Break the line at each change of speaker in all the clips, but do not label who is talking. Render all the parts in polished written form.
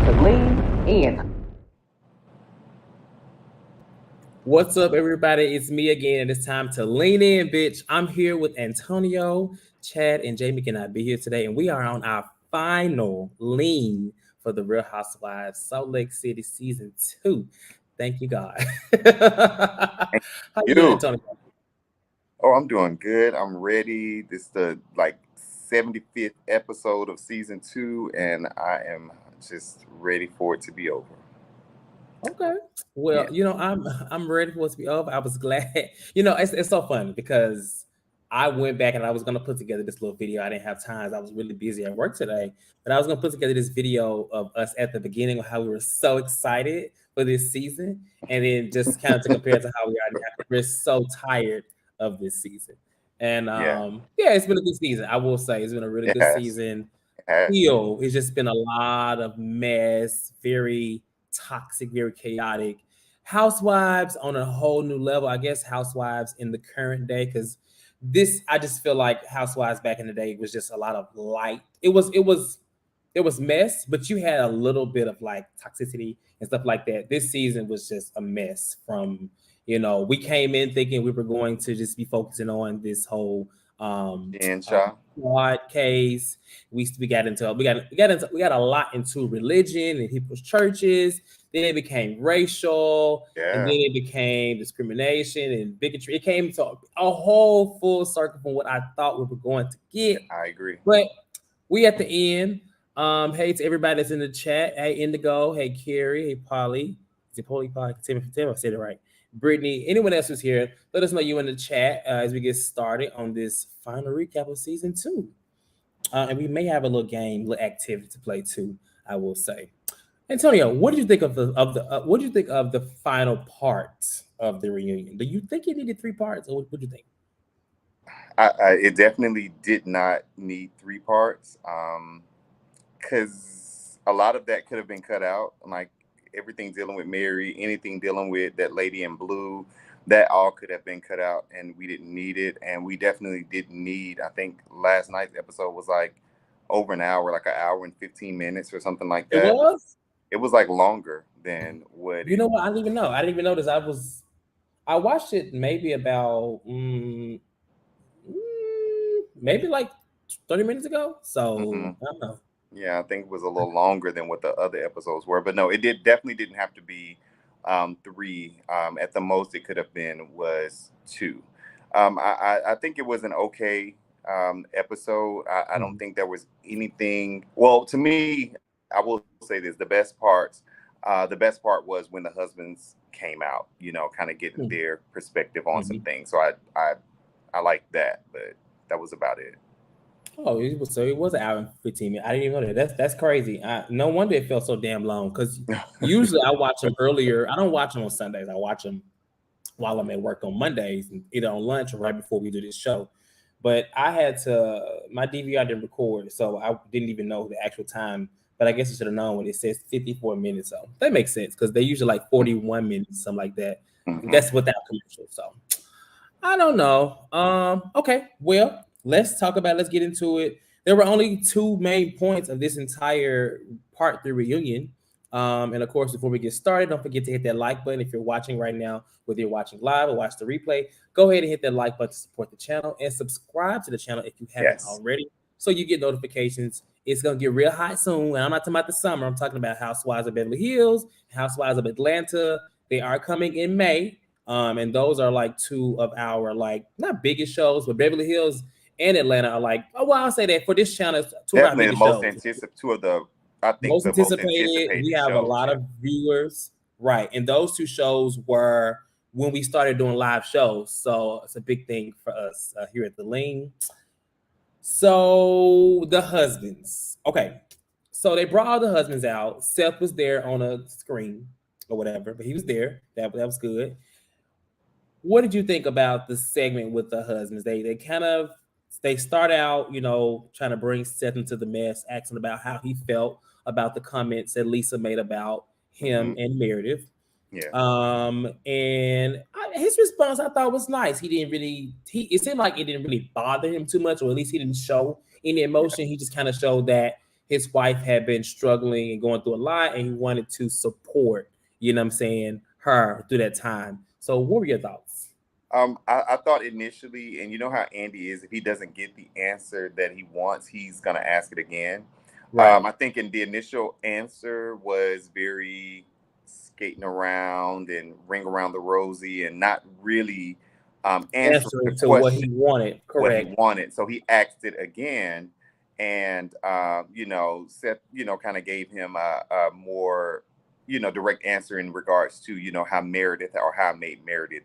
to lean in.
What's up, everybody? It's me again, and it's time to lean in, bitch. I'm here with Antonio, Chad, and Jamie cannot be here today, and we are on our final lean for the Real Housewives Salt Lake City season 2. Thank you, God.
Thank
How you doing,
you.
Antonio?
Oh, I'm doing good. I'm ready. This is the 75th episode of season 2, and I am just ready for it to be over.
Okay. Well,
Yeah.
I'm ready for it to be over. I was glad. It's so funny because I went back and I was gonna put together this little video. I didn't have time. I was really busy at work today, but I was gonna put together this video of us at the beginning of how we were so excited for this season, and then just kind of to compare to how we are now. We're so tired of this season, and
Yeah.
yeah, it's been a good season. I will say it's been a really
It
good
has.
season.
It has.
It's just been a lot of mess, very toxic, very chaotic. Housewives on a whole new level. I guess Housewives in the current day, because I just feel like Housewives back in the day was just a lot of light. It was mess, but you had a little bit of like toxicity and stuff like that. This season was just a mess from, we came in thinking we were going to just be focusing on this whole
And Shah.
fraud case. We got a lot into religion and people's churches. Then it became racial, and
Yeah.
then it became discrimination and bigotry. It came to a whole full circle from what I thought we were going to get.
I agree.
But we at the end. Hey to everybody that's in the chat. Hey Indigo. Hey Carrie. Hey Polly. Is it Polly? Polly? Tell me if I said it right. Brittany. Anyone else who's here? Let us know you in the chat as we get started on this final recap of season 2. And we may have a little game, little activity to play too. I will say. Antonio, what did you think of the final part of the reunion? Do you think it needed 3 parts, or what do you think?
It definitely did not need 3 parts. Because a lot of that could have been cut out. Like everything dealing with Mary, anything dealing with that lady in blue, that all could have been cut out, and we didn't need it. And we definitely didn't need. I think last night's episode was like over an hour, like an hour and 15 minutes or something like
It
that.
was.
It was like longer than what.
You know what? I didn't even know. I didn't even notice. I watched it maybe about maybe like 30 minutes ago. So I don't know.
Yeah, I think it was a little longer than what the other episodes were, but no, it definitely didn't have to be 3. At the most, it could have been was 2. I think it was an okay episode. I don't think there was anything. Well, to me, I will say this: the best part was when the husbands came out. Kind of getting their perspective on some things. So I like that, but that was about it.
Oh, it was an hour and 15 minutes. I didn't even know that. That's crazy. No wonder it felt so damn long. Because usually I watch them earlier. I don't watch them on Sundays. I watch them while I'm at work on Mondays, either on lunch or right before we do this show. But my DVR didn't record, so I didn't even know the actual time. But I guess I should have known when it says 54 minutes. So that makes sense because they usually like 41 minutes, something like that. That's without commercial. So I don't know. Okay, well, let's get into it. There were only 2 main points of this entire part 3 reunion. And of course, before we get started, don't forget to hit that like button if you're watching right now, whether you're watching live or watch the replay. Go ahead and hit that like button to support the channel and subscribe to the channel if you haven't already, so you get notifications. It's gonna get real hot soon, and I'm not talking about the summer. I'm talking about Housewives of Beverly Hills, Housewives of Atlanta. They are coming in May. And those are like 2 of our not biggest shows, but Beverly Hills and Atlanta are like, I'll say that for this channel, 2 of our biggest shows.
2 of the, I think,
most
the
anticipated.
most anticipated.
We have
shows,
a lot of viewers, right? And those 2 shows were when we started doing live shows, so it's a big thing for us here at the Lean. So the husbands, okay. So they brought all the husbands out. Seth was there on a screen or whatever, but he was there. That was good. What did you think about the segment with the husbands? They start out, trying to bring Seth into the mess, asking about how he felt about the comments that Lisa made about him and Meredith.
Yeah.
And his response I thought was nice. It seemed like it didn't really bother him too much, or at least he didn't show any emotion. He just kind of showed that his wife had been struggling and going through a lot, and he wanted to support, you know what I'm saying, her through that time. So what were your thoughts?
I thought initially, and you know how Andy is, if he doesn't get the answer that he wants, he's gonna ask it again.
Right.
I think in the initial answer was very skating around and ring around the rosy and not really answering the
Answering to what
question
he wanted.
what he
Correct.
wanted. So he asked it again, and Seth, kind of gave him a more, direct answer in regards to, how Meredith or how it made Meredith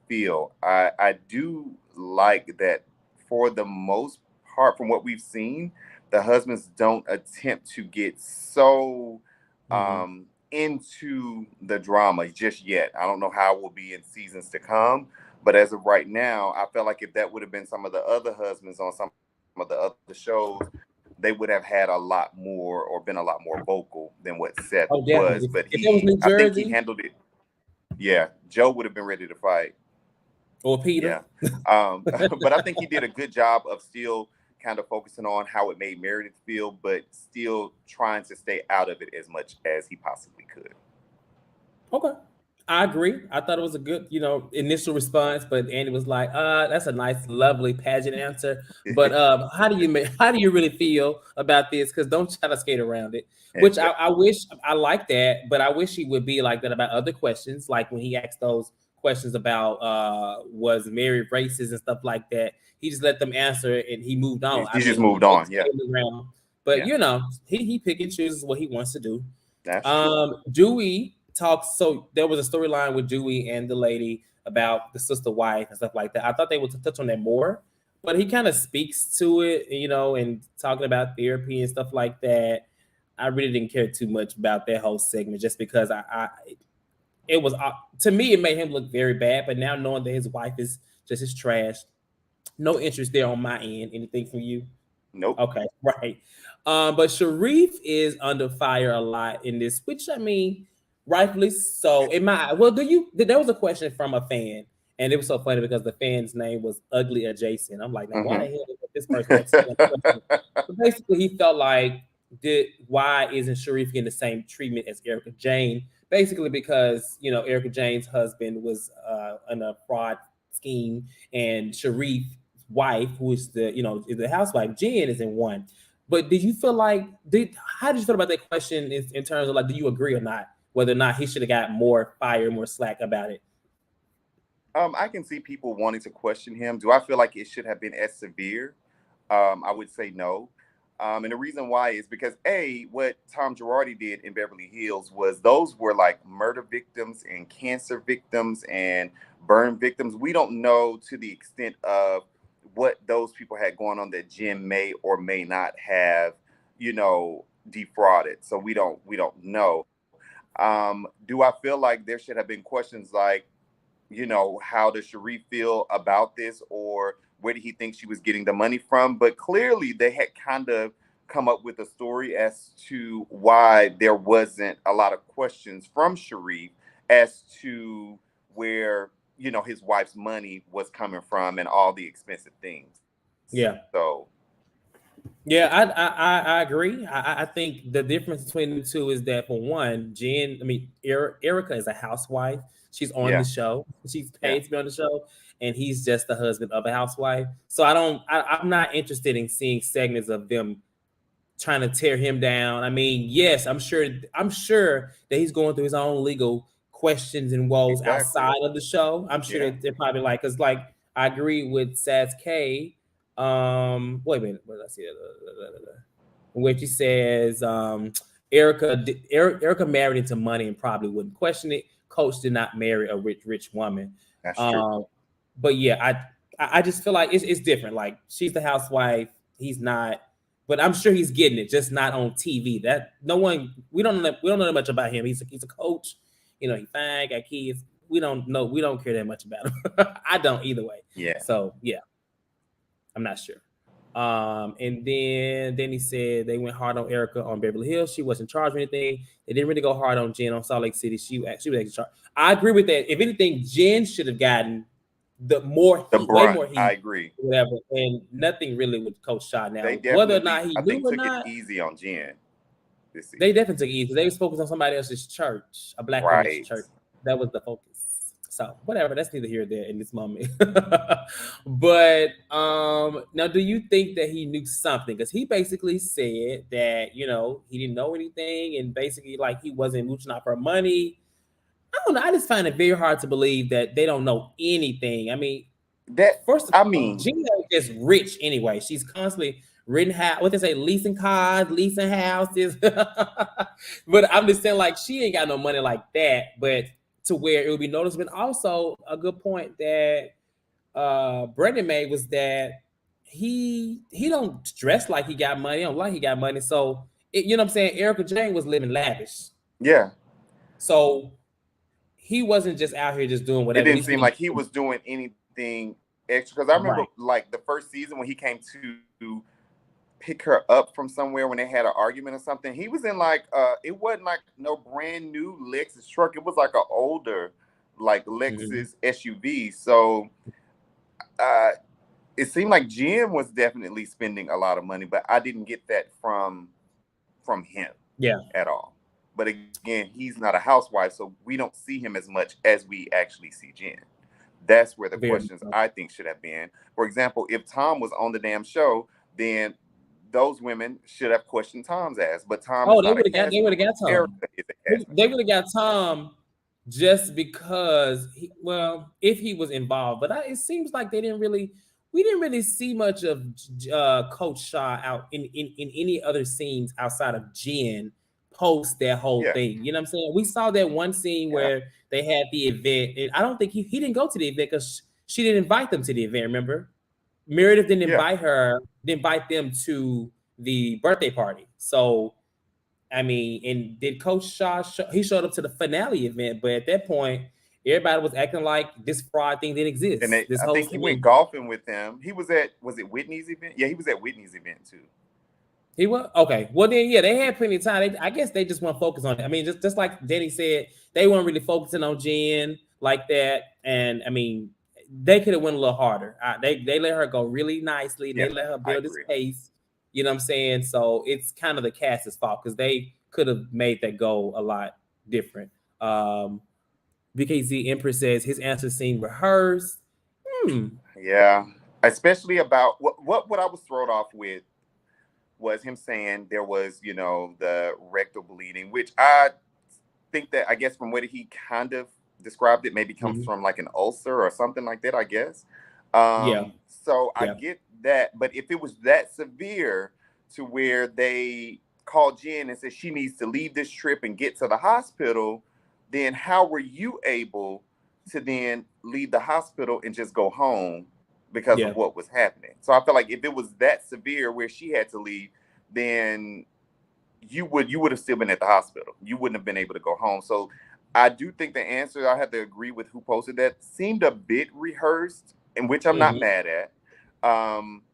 feel. I do like that for the most part, from what we've seen, the husbands don't attempt to get so
Hmm.
into the drama just yet. I don't know how it will be in seasons to come, but as of right now, I felt like if that would have been some of the other husbands on some of the other shows, they would have had a lot more or been a lot more vocal than what Seth
Oh,
was.
definitely.
But
If it was New
I think he
Jersey
handled it. Yeah, Joe would have been ready to fight.
or Peter.
Yeah. But I think he did a good job of still kind of focusing on how it made Meredith feel, but still trying to stay out of it as much as he possibly could.
Okay. I agree. I thought it was a good, initial response, but Andy was like, that's a nice, lovely pageant answer. But how do you really feel about this? Because don't try to skate around it. Which
Exactly.
I wish I like that, but I wish he would be like that about other questions, like when he asked those questions about was Mary racist and stuff like that. He just let them answer it and he moved
He
on. I
just
mean,
moved on. Yeah.
skating around. But
Yeah.
he pick and chooses what he wants to do.
That's true.
Dewey talks. So there was a storyline with Dewey and the lady about the sister wife and stuff like that. I thought they would touch on that more, but he kind of speaks to it, and talking about therapy and stuff like that. I really didn't care too much about that whole segment just because I it was to me it made him look very bad. But now knowing that his wife is just as trash, no interest there on my end. Anything from you?
Nope.
Okay, right. But Sharif is under fire a lot in this, which I mean, rightfully so. In my well, there was a question from a fan, and it was so funny because the fan's name was Ugly Adjacent. I'm like, now why the
Hmm.
hell did this person ask that question? But basically, he felt like, why isn't Sharif getting the same treatment as Erica Jane? Basically, because Erica Jane's husband was in a fraud scheme, and Sharif wife, who is is the housewife, Jen is in one. But did you feel like how did you feel about that question in terms of like, do you agree or not? Whether or not he should have got more fire, more slack about it?
I can see people wanting to question him. Do I feel like it should have been as severe? I would say no. And the reason why is because what Tom Girardi did in Beverly Hills was those were like murder victims and cancer victims and burn victims. We don't know to the extent of what those people had going on that Jim may or may not have, defrauded. So we don't know. Do I feel like there should have been questions like, how does Sharif feel about this, or where did he think she was getting the money from? But clearly they had kind of come up with a story as to why there wasn't a lot of questions from Sharif as to where, his wife's money was coming from and all the expensive things.
Yeah.
So
Yeah, I agree. I think the difference between the two is that for one, Erica is a housewife. She's on the
yeah,
show. She's
yeah,
paid to be on the show, and he's just the husband of a housewife. So I'm not interested in seeing segments of them trying to tear him down. I mean, yes, I'm sure that he's going through his own legal questions and woes
exactly.
outside of the show. I'm sure
Yeah.
that they're probably like, because like I agree with Saz K. Wait a minute, what did I say? Where she says Erica married into money and probably wouldn't question it. Coach did not marry a rich woman.
That's true.
Um, but yeah, I just feel like it's different. Like she's the housewife, he's not, but I'm sure he's getting it, just not on TV. That no one we don't know that much about him. He's a coach, he fine, got kids. We don't care that much about him. I don't either way.
Yeah.
So yeah, I'm not sure. And then he said they went hard on Erica on Beverly Hills. She wasn't charged with anything. They didn't really go hard on Jen on Salt Lake City. She was actually charged. I agree with that. If anything, Jen should have gotten
The
way
brunt.
more heat,
I agree.
whatever, and nothing really with Coach Shah. Now,
They
whether or
definitely,
not he
I
knew
think,
or
took it
not,
easy on Jen this season.
they definitely took it easy. They was focused on somebody else's church, a black woman's
Right.
church. That was the focus. So whatever, that's neither here nor there in this moment. But now, do you think that he knew something? Because he basically said that he didn't know anything, and basically like he wasn't mooching out for money. I don't know. I just find it very hard to believe that they don't know anything. I mean,
That,
first of
I
all,
mean,
Gina is rich anyway. She's constantly renting house. What they say, leasing cars, leasing houses. But I'm just saying, like, she ain't got no money like that. But to where it would be noticeable. And also, a good point that Brendan made was that he don't dress like he got money. He don't like he got money. So you know what I'm saying. Erica Jane was living lavish.
yeah.
So he wasn't just out here just doing
It
whatever.
didn't seem like he was doing anything extra. Because I remember,
Right.
like, the first season when he came to pick her up from somewhere when they had an argument or something, he was in like it wasn't like no brand new Lexus truck. It was like an older like Lexus SUV. So it seemed like Jim was definitely spending a lot of money, but I didn't get that from him at all. But again, he's not a housewife, so we don't see him as much as we actually see Jen. That's where the questions I think should have been. For example, if Tom was on the damn show, then those women should have questioned Tom's ass. But Tom is
they
not
would
a
have got
cast
they would have
member.
got Tom.
Erica is a cast
They
member.
would have got Tom just because if he was involved. But it seems like we didn't really see much of Coach Shah out in any other scenes outside of Jen post that whole thing. You know what I'm saying? We saw that one scene where they had the event, and I don't think he didn't go to the event because she didn't invite them to the event. Remember, Meredith didn't invite them to the birthday party. So I mean, and did Coach Shah he showed up to the finale event, but at that point, everybody was acting like this fraud thing didn't exist.
And I think he went golfing with them. He was it Whitney's event? Yeah, he was at Whitney's event too.
He was? Okay. Well, then, they had plenty of time. I guess they just weren't focused on it. I mean, just like Jennie said, they weren't really focusing on Jen like that. And, I mean, they could have went a little harder. They let her go really nicely. They let her build his pace. You know what I'm saying? So it's kind of the cast's fault because they could have made that go a lot different. BKZ Empress says his answers seem rehearsed.
Yeah, especially about what I was thrown off with was him saying there was, the rectal bleeding, which I think that, I guess from what he kind of described it, maybe comes from like an ulcer or something like that, I guess. So I get that. But if it was that severe to where they called Jen and said she needs to leave this trip and get to the hospital, then how were you able to then leave the hospital and just go home because of what was happening? So I feel like if it was that severe where she had to leave, then you would have still been at the hospital. You wouldn't have been able to go home. So I do think the answer, I have to agree with who posted that, seemed a bit rehearsed, in which I'm not mad at.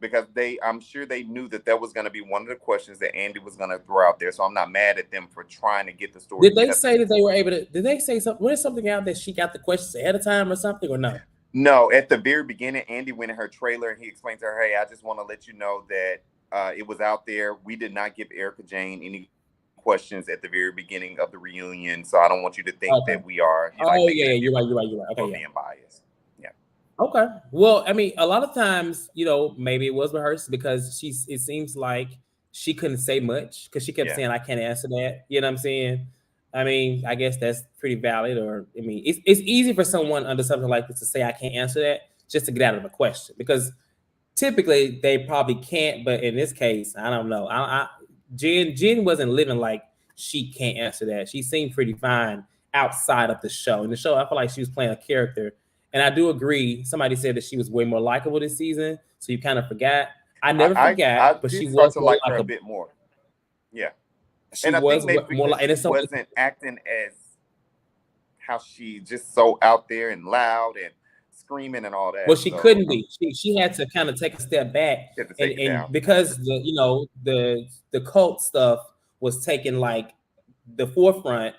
Because I'm sure they knew that was going to be one of the questions that Andy was going to throw out there. So I'm not mad at them for trying to get the story.
Did they say that they were able to? Did they say something? Was something out that she got the questions ahead of time or something, or no?
No, at the very beginning, Andy went in her trailer and he explained to her, "Hey, I just want to let you know that it was out there. We did not give Erica Jane any questions at the very beginning of the reunion, so I don't want you to think that we are."
You're right. Okay,
being biased.
Okay. Well, I mean, a lot of times, maybe it was rehearsed because it seems like she couldn't say much because she kept saying, "I can't answer that." You know what I'm saying? I mean, I guess that's pretty valid. Or, I mean, it's easy for someone under something like this to say, "I can't answer that," just to get out of the question, because typically they probably can't. But in this case, I don't know. Jen wasn't living like she can't answer that. She seemed pretty fine outside of the show. In the show, I feel like she was playing a character. And I do agree. Somebody said that she was way more likable this season, so you kind of forgot. I never forgot, but she was
to like her a bit more. Yeah, and I think maybe because she wasn't acting as how she just so out there and loud and screaming and all that.
Well, she couldn't be. She had to kind of take a step back, and because the cult stuff was taking like the forefront.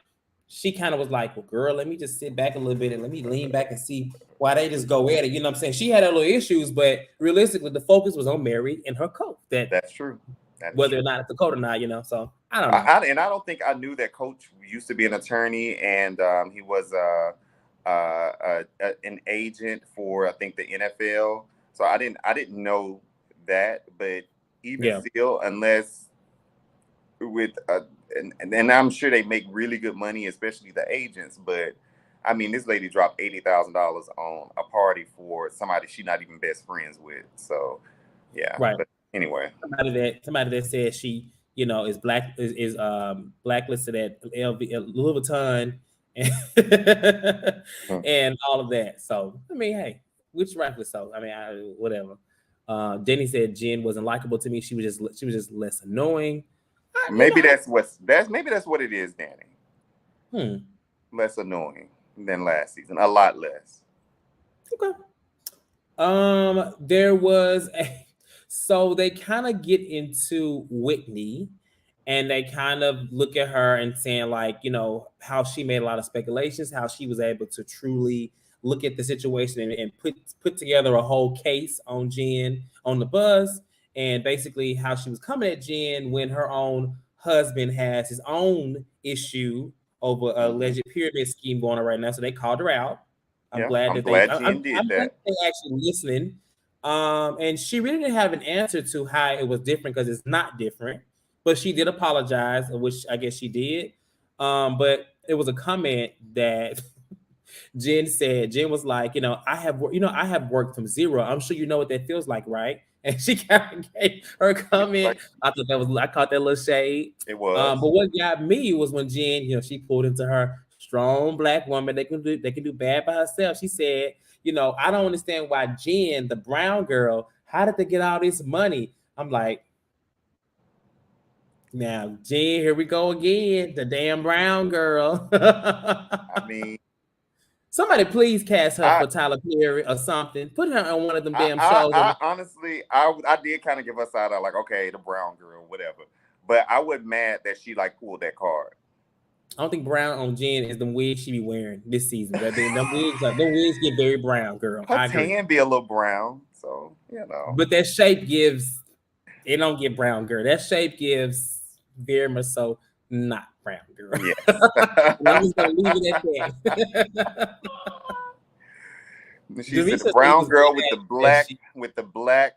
she kind of was like, well, girl, let me just sit back a little bit and let me lean back and see why they just go at it. You know what I'm saying? She had her little issues, but realistically, the focus was on Mary and her coach.
That's true.
Whether or not it's the coach or not, you know. So I don't know.
And I don't think I knew that Coach used to be an attorney, and he was an agent for, I think, the NFL. So I didn't know that. But even still, unless with and I'm sure they make really good money, especially the agents. But I mean, this lady dropped $80,000 on a party for somebody she's not even best friends with. So yeah,
right.
But anyway,
somebody that says she, you know, is blacklisted at Louis Vuitton and all of that. So I mean, hey, which rightfully so. I mean, whatever. Jennie said Jen wasn't likable to me. She was just less annoying.
Maybe that's what it is, Danny. Less annoying than last season, a lot less.
Okay. There was so they kind of get into Whitney, and they kind of look at her and saying, like, you know, how she made a lot of speculations, how she was able to truly look at the situation and put together a whole case on Jen on the bus, and basically how she was coming at Jen when her own husband has his own issue over a alleged pyramid scheme going on right now. So they called her out. I'm glad Jen did that. They actually listening. And she really didn't have an answer to how it was different, because it's not different. But she did apologize, which I guess she did. But it was a comment that Jen said. Jen was like, I have worked from zero. I'm sure you know what that feels like, right? And she kind of gave her comment. I caught that little shade.
It was.
But what got me was when Jen, she pulled into her strong Black woman. They can do bad by herself. She said, I don't understand why Jen, the brown girl, how did they get all this money? I'm like, now, Jen, here we go again. The damn brown girl.
I mean,
somebody please cast her for Tyler Perry or something. Put her on one of them damn shows.
Honestly, I did kind of give her side out, like, okay, the brown girl, whatever. But I was mad that she pulled that card.
I don't think brown on Jen is the wig she be wearing this season. Them wigs get very brown, girl.
Her tan be a little brown, so
But that shape gives. It don't get brown, girl. That shape gives very much so not brown, girl.
Yes.
I'm just gonna leave it at that.
She's the brown girl with the black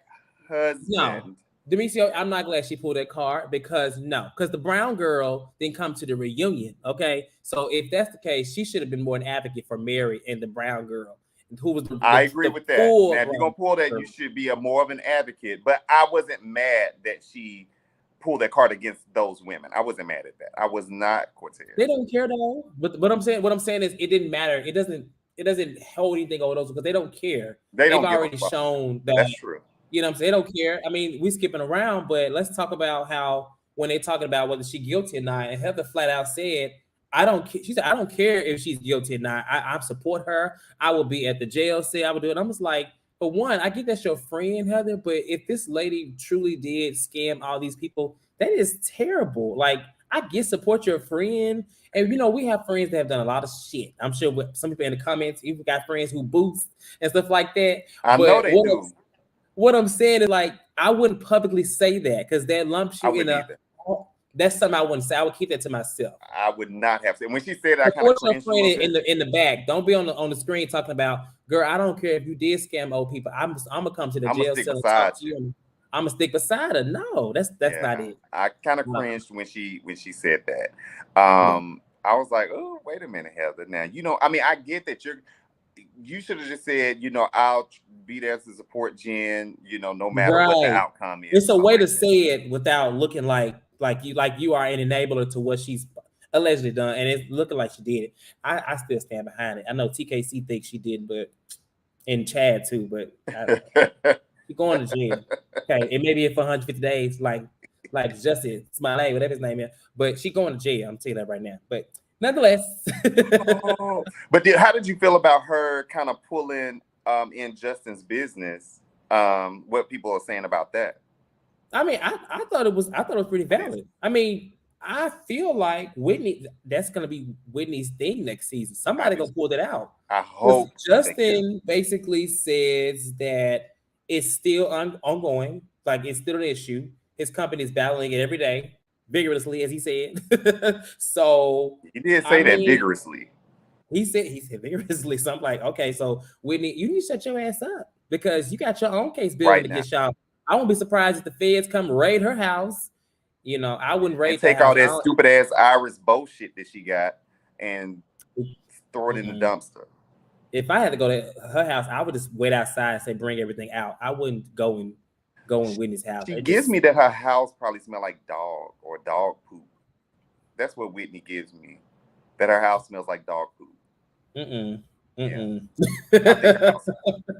husband.
No. Demetrio, I'm not glad she pulled that card because the brown girl didn't come to the reunion. Okay, so if that's the case, she should have been more an advocate for Mary and the brown girl, who was
I agree with that. Now, if you're gonna pull that, you should be more of an advocate. But I wasn't mad that she pulled that card against those women. I wasn't mad at that. I was not Cortez.
They don't care though. But what I'm saying is, it didn't matter. It doesn't hold anything over those because they don't care. They've already shown that.
That's true.
You know what I'm saying? They don't care. I mean, we skipping around, but let's talk about how when they're talking about whether she's guilty or not, and Heather flat out said, she said, I don't care if she's guilty or not. I support her. I will be at the jail cell. I would do it. I'm just like, for one, I get that's your friend, Heather, but if this lady truly did scam all these people, that is terrible. Like, I get support your friend. And, we have friends that have done a lot of shit. I'm sure some people in the comments, even got friends who boost and stuff like that.
I know they do.
What I'm saying is, like, I wouldn't publicly say that because that lumps you in a. That's something I wouldn't say. I would keep that to myself.
I would not have said. When she said, I kind of
your friend in the back. Don't be on the screen talking about, girl, I don't care if you did scam old people. I'm gonna come to the jail cell and talk to you. I'm gonna stick beside her. No, that's not it.
I kind of cringed when she said that. I was like, oh, wait a minute, Heather. Now, I mean, I get that you should have just said, I'll be there to support Jen, no matter what the outcome is.
It's a way to say it without looking like you are an enabler to what she's allegedly done, and it's looking like she did it. I still stand behind it. I know TKC thinks she did, and Chad too, but she's going to Jen. Okay, it may be for 150 days, like Justice Smiley, whatever his name is, but she's going to jail. I'm telling you that right now, but. Nonetheless.
But how did you feel about her kind of pulling in Justin's business? What people are saying about that?
I mean, I thought it was pretty valid. I mean, I feel like Whitney, that's gonna be Whitney's thing next season.
I
Somebody
do.
gonna pull that out.
I
Because
hope they do.
Justin basically says that it's still ongoing, like it's still an issue. His company is battling it every day, vigorously, as he said. So,
He did
I
say that
mean,
vigorously.
he said vigorously. So I'm like, okay, so Whitney, you need to shut your ass up because you got your own case building
Right now.
against y'all. I won't be surprised if the feds come raid her house. I wouldn't
And
raid the
take all
house.
that stupid ass Iris bullshit that she got and throw it in the
Mm-mm.
dumpster.
If I had to go to her house, I would just wait outside and say, "Bring everything out." I wouldn't go in Whitney's house.
She
It
gives
just
me that her house probably smell like dog or dog poop. That's what Whitney gives me. That her house smells like dog poop.
mm-mm,
Yeah.
mm-mm.
I think her house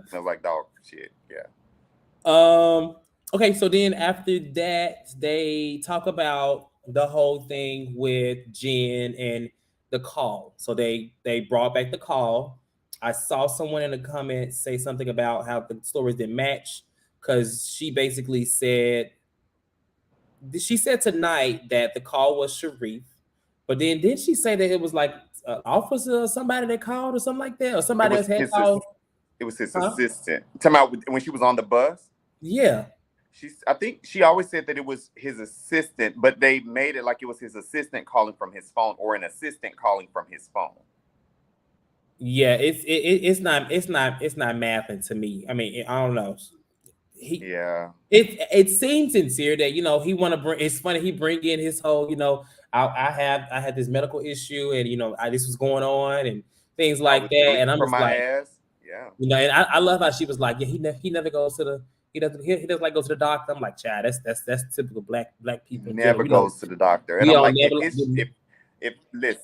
smells like dog shit. Yeah.
Okay, so then after that, they talk about the whole thing with Jen and the call. So they brought back the call. I saw someone in the comments say something about how the stories didn't match because she said tonight that the call was Sharif, but then didn't she say that it was like an officer or somebody that called or something like that, or
It
somebody
was
else had
his
called?
it was his
Huh?
assistant. Talking about when she was on the bus.
Yeah.
I think she always said that it was his assistant, but they made it like it was his assistant calling from his phone or an assistant calling from his phone.
Yeah, it's not mathing to me. I mean, I don't know.
Yeah.
It seems sincere that he want to bring. It's funny he bring in his whole I had this medical issue and this was going on and things
I
like
was
that, and
bleeding
I'm
from
just
my
like,
ass. Yeah.
and I love how she was like, yeah, he never goes to the he doesn't like go to the doctor. I'm like, child, that's typical black
He
people in general.
never goes to the doctor. And
We
I'm
don't
like,
never.
if listen,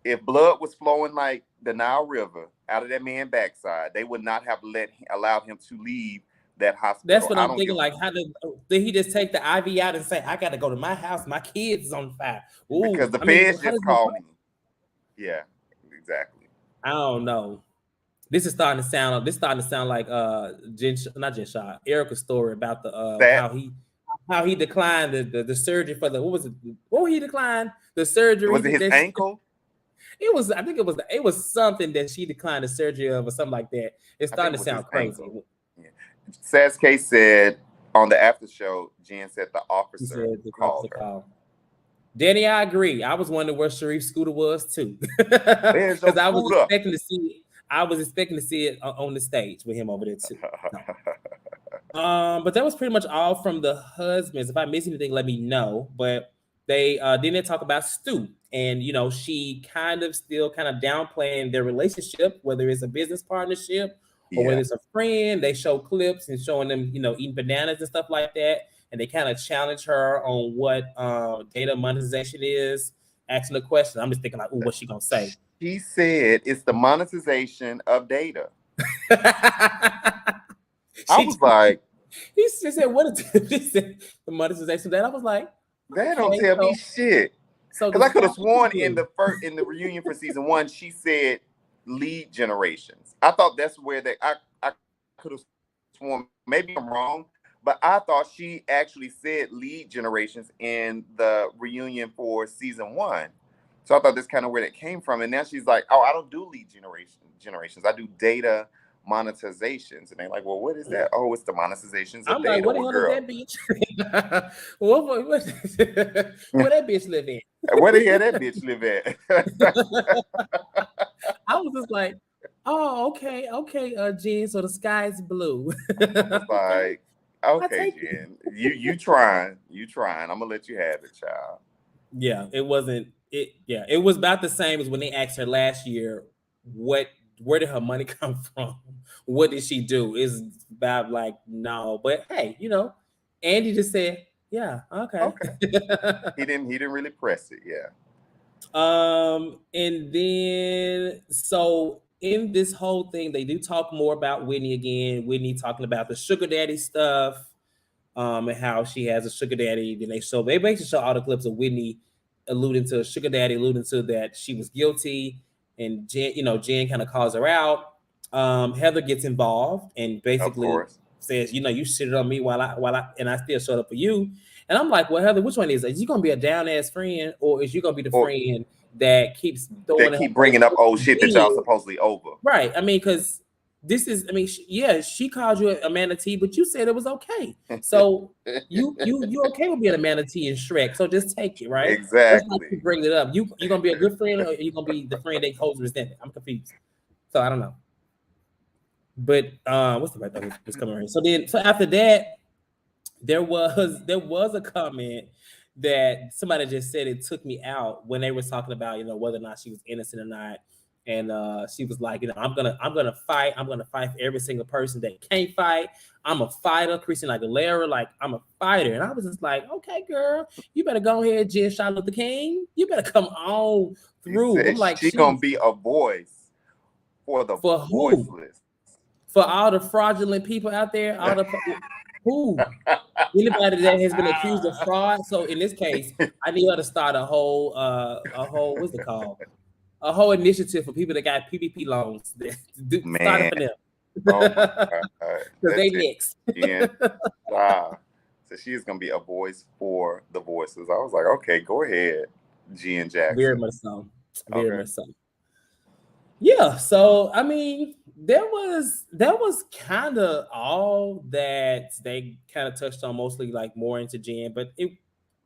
if blood was flowing like the Nile River out of that man's backside, they would not have allowed him to leave that
That's
hospital.
what
I
I'm
don't
thinking.
give
Like, how did he just take the IV out and say, "I got to go to my house. My kids is on fire."
because
Ooh,
the
I mean,
feds
how
just
does he?
called me. Yeah, exactly.
I don't know. This is starting to sound like not Jen Shah, Erica's story about the
That
how he declined the surgery for the what was it? What he declined the surgery
was it his ankle?
it was I think it was something that she declined the surgery of or something like that. It's
I think
starting
it
to
was his
sound crazy.
ankle. Yeah. Sass K said on the after show, Jen said the
He
officer
said the
called
officer
her.
called. Danny, I agree. I was wondering where Sharif's scooter was too,
Where's your
because
scooter?
I was expecting to see it on the stage with him over there too. No. But that was pretty much all from the husbands. If I missed anything, let me know. But they talk about Stu, and she still kind of downplaying their relationship, whether it's a business partnership or whether
Yeah.
it's a friend. They show clips and showing them, eating bananas and stuff like that, and they kind of challenge her on what data monetization is, asking the question. I'm just thinking like, oh, what's she gonna say?
He said it's the monetization of data. I
she
was like,
He said, "What is he said, the monetization?" That I was like,
that don't
okay,
tell me shit.
so
Because I
does
could have
what
sworn
you do?
in the reunion for season 1, she said lead generations. I thought that's where I could have sworn, maybe I'm wrong, but I thought she actually said lead generations in the reunion for season 1. So I thought that's kind of where that came from. And now she's like, oh, I don't do lead generations. I do data monetizations. And they're like, well, what is that? Oh, it's the monetizations of
I'm like,
data.
what the
Well,
hell is
girl,
that bitch? Where that bitch live in?
where the hell that bitch live at?
I was just like, oh, okay, Jen. So the sky's blue.
I was
Okay,
like,
I
okay,
take it.
Jen, you trying. I'm gonna let you have it, child.
Yeah, it wasn't it. Yeah, it was about the same as when they asked her last year, what where did her money come from? What did she do? Is about like no, but hey, Andy just said, yeah, okay.
Okay. He didn't really press it, yeah.
And then so in this whole thing, they do talk more about Whitney again. Whitney talking about the sugar daddy stuff, and how she has a sugar daddy. Then they basically show all the clips of Whitney alluding to a sugar daddy, alluding to that she was guilty, and Jen kind of calls her out. Heather gets involved and
Of
basically
course.
says, you know, you shitted on me while I and I still showed up for you. And I'm like, well, Heather, which one is it? Is you gonna be a down ass friend, or is you gonna be the
Or
friend that keeps
that
throwing
keep
her
bringing up old shit that y'all
face?
supposedly over?
Right. I mean, because this is, I mean, she called you a manatee, but you said it was okay. So you okay with being a manatee and Shrek? So just take it, right? That's why
Exactly.
you bring it up. You gonna be a good friend, or you gonna be the friend that holds resentment? I'm confused. So I don't know. But what's the right thing was coming right? So after that, there was a comment that somebody just said it took me out when they were talking about, you know, whether or not she was innocent or not. And she was like, you know, I'm gonna fight. I'm gonna fight for every single person that can't fight. I'm a fighter, Christina Aguilera, like I'm a fighter. And I was just like, okay, girl, you better go ahead, Jen Shah Luther King. You better come on
She
through. I'm
said
like,
she gonna be a voice for the
for who?
voiceless.
For all the fraudulent people out there, all the who? Anybody that has been accused of fraud. So in this case, I need her to start a whole what's it called? A whole initiative for people that got PPP loans. Start it
Man,
for them.
oh my God.
Because they next.
Yeah. Wow. So she's gonna be a voice for the voices. I was like, okay, go ahead, Jen Jackson.
Very much so. Very
Okay.
much so. Yeah, so I mean, that was kind of all that they kind of touched on, mostly like more into Jen, but we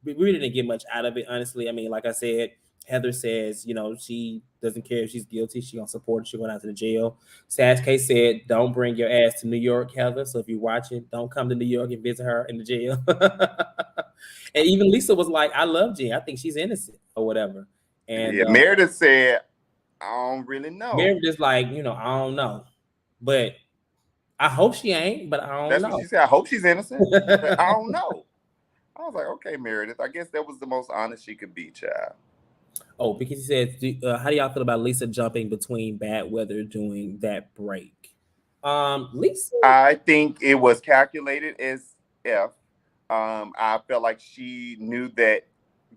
really didn't get much out of it, honestly. I mean, like I said, Heather says, you know, she doesn't care if she's guilty, she gonna support her, she going out to the jail. Sash K said, don't bring your ass to New York, Heather. So if you're watching, don't come to New York and visit her in the jail. And even Lisa was like, I love Jen, I think she's innocent or whatever. And
yeah, Meredith said, I don't really know.
Meredith is like, you know, I don't know, but I hope she ain't. But I don't
That's
know.
what she said. I hope she's innocent, but I don't know. I was like, okay, Meredith. I guess that was the most honest she could be, child.
Oh, because he said, how do y'all feel about Lisa jumping between bad weather during that break? Lisa,
I think it was calculated as F. I felt like she knew that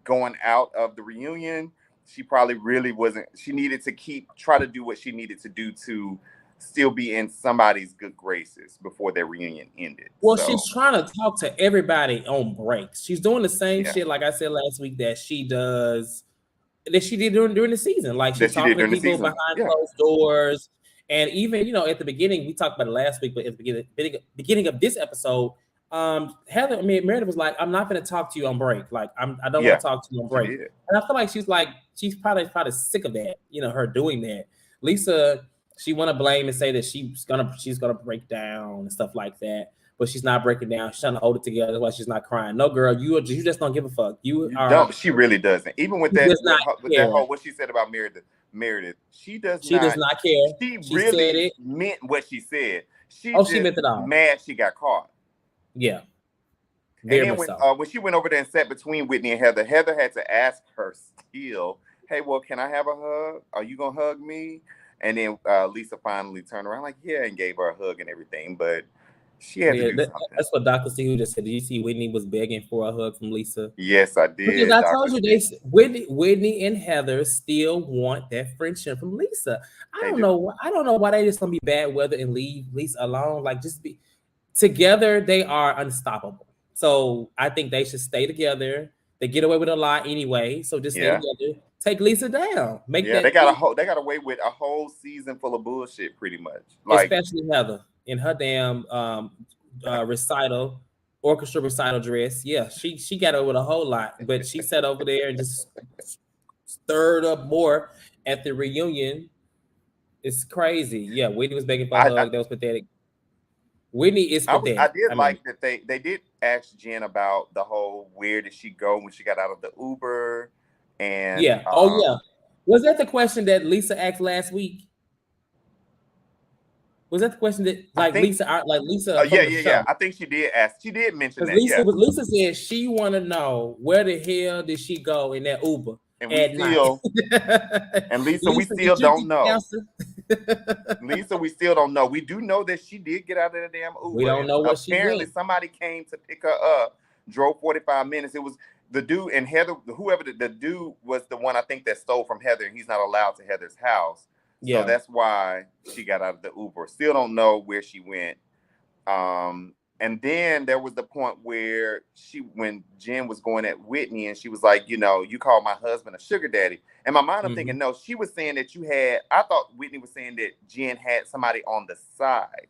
going out of the reunion, she probably really wasn't. She needed to try to do what she needed to do to still be in somebody's good graces before their reunion ended.
well,
So,
she's trying to talk to everybody on breaks. She's doing the same shit, like I said last week, that she did during the season. Like she's talking to people behind closed doors. And even, you know, at the beginning, we talked about it last week, but at the beginning of this episode, Heather, I mean, Meredith was like, I'm not going to talk to you on break. Like, I don't want to talk to you on break. And I feel like she's probably sick of that, you know, her doing that. Lisa, she want to blame and say that she's gonna break down and stuff like that, but she's not breaking down. She's trying to hold it together. That's why she's not crying. No, girl, you just don't give a fuck. You
don't. She really doesn't. Even with that, with that whole what she said about Meredith, she does not care. She really meant what she said. She meant it all. Mad she got caught.
Yeah.
Very and then when she went over there and sat between Whitney and Heather had to ask her still, hey, well, can I have a hug? Are you gonna hug me? And then Lisa finally turned around like, yeah, and gave her a hug and everything. But she had to do something.
That's what Dr. C just said. Did you see Whitney was begging for a hug from Lisa?
Yes, I did.
Because I told you, Whitney and Heather still want that friendship from Lisa. I don't know why they just gonna be bad weather and leave Lisa alone. Like, just be together. They are unstoppable. So I think they should stay together. They get away with a lot anyway. So just stay together. Take Lisa down. They
got away with a whole season full of bullshit, pretty much. Like,
especially Heather in her damn orchestra recital dress. Yeah, she got away with a whole lot, but she sat over there and just stirred up more at the reunion. It's crazy. Yeah, Whitney was begging for a hug. That was pathetic. Whitney is pathetic.
I did like that they did ask Jen about the whole where did she go when she got out of the Uber. And
was that the question that Lisa asked last week? Was that the question that Lisa?
Yeah. I think she did ask. She did mention that.
Lisa said she want to know where the hell did she go in that Uber at night.
And Lisa, we still don't know. Lisa, we still don't know. We do know that she did get out of the damn Uber.
We don't know what she did.
Apparently, somebody came to pick her up, drove 45 minutes. It was the dude and Heather, whoever the dude was the one I think that stole from Heather, and he's not allowed to Heather's house. So that's why she got out of the Uber. Still don't know where she went. And then there was the point where when Jen was going at Whitney and she was like, you call my husband a sugar daddy. In my mind, I'm thinking, no, she was saying that I thought Whitney was saying that Jen had somebody on the side.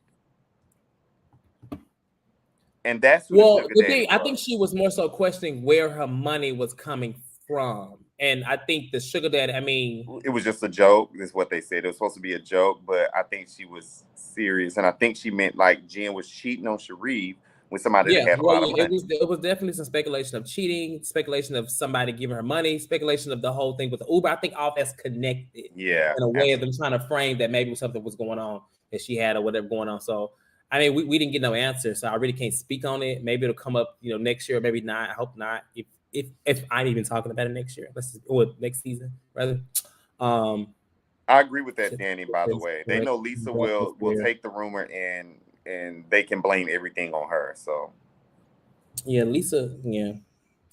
And that's who the sugar daddy was.
I think she was more so questioning where her money was coming from. And I think the sugar daddy,
it was just a joke, is what they said. It was supposed to be a joke, but I think she was serious. And I think she meant like Jen was cheating on Sharif with somebody that had a lot of money.
It was definitely some speculation of cheating, speculation of somebody giving her money, speculation of the whole thing with the Uber. I think all that's connected in a way of them trying to frame that maybe something was going on that she had or whatever going on. So, we didn't get no answer, so I really can't speak on it. Maybe it'll come up, next year, maybe not. I hope not. If I'm even talking about it next year, next season rather.
I agree with that, Danny. By the way, they know Lisa will take the rumor and they can blame everything on her. So
yeah, Lisa,